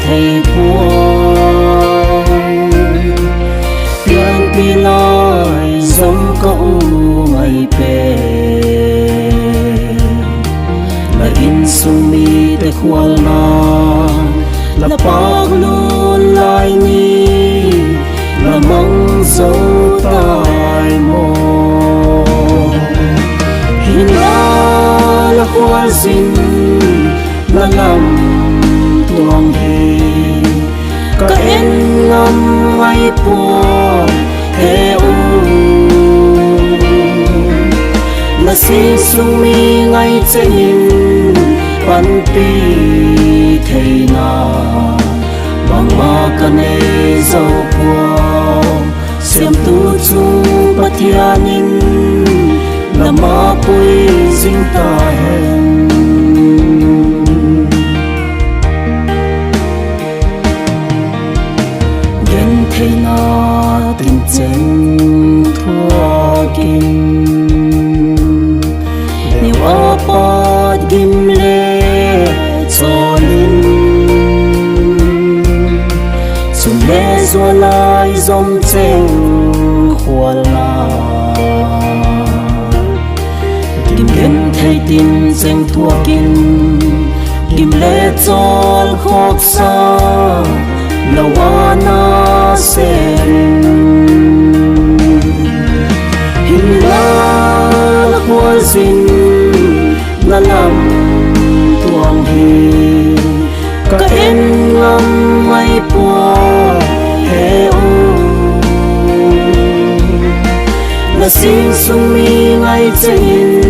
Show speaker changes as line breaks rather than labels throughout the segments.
thầy buông tiền pi lai giống cậu ngày về là in sung mi te khual na là bác luôn lại ni là mong dấu tai mô hin là khual xin là làm tuang hi cả em ngâm ngay buồn he u là xin sung mi ngay trên pan pi thầy na bằng ma cane dâu qua xem tu chung pathianin là ma pui dinh ta hen gen thầy na tình chân thua kim nhiều apat gim le cho linh sum le zo lai zom cheng khual na kim gen thei tin cheng thua kin kim le chol khok sa lawana sen hin la khual sin la lam tuang hi cả em ngâm ngay buồn he u là xin sung mi ngay trên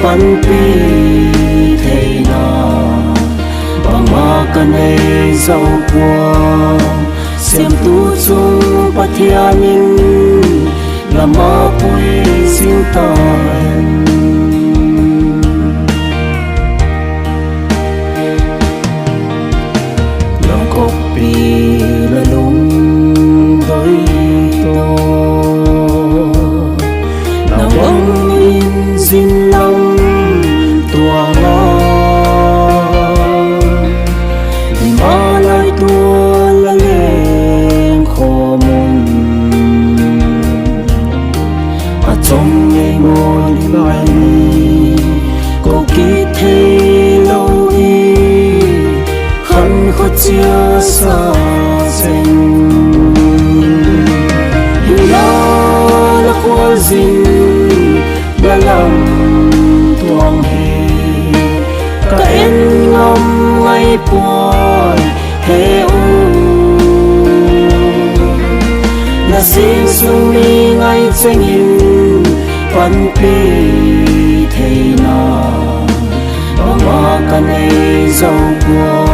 pan pi thầy na bằng ma cane dâu qua xem tu chung pathianin là ma pui xin ta là lung đôi to là bóng in xin lòng tua lo đi mà lại tua là lên khó môn mà trong ngày ngồi lại cô kỹ thế lâu đi khăn khó chia xa là khual xin là làm tuang hi cả em ngâm ngay buồn he u là xin sung mi ngay trên in pan pi thầy na bằng ma cane dâu qua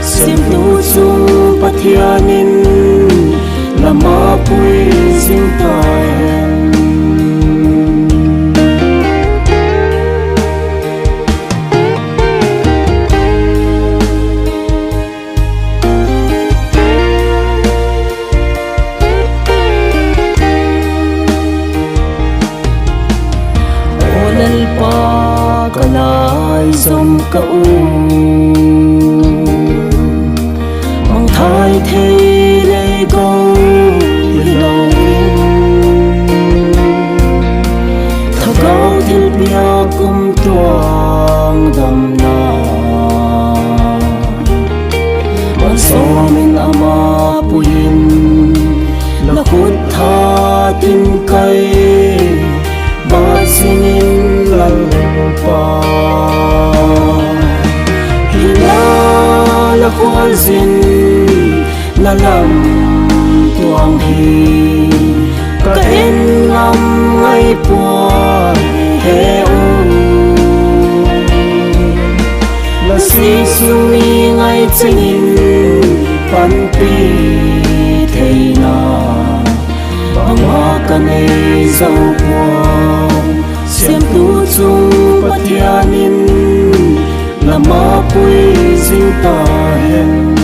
xem tu chung pathianin là ma pui dinh ta hen ô lal pa kalai som cậu mong thay thế lê câu lâu thao câu thiên bia cùng tuang đầm na ban so min ama puin là khut tha tin cây ba sinin lal pa là khual xin là làm tuang hi cả em ngâm ngay buồn he u là xin sung mi ngay trên in pan pi thầy na bằng ma cane dâu qua xem tu chung pathianin là ma pui dinh ta hen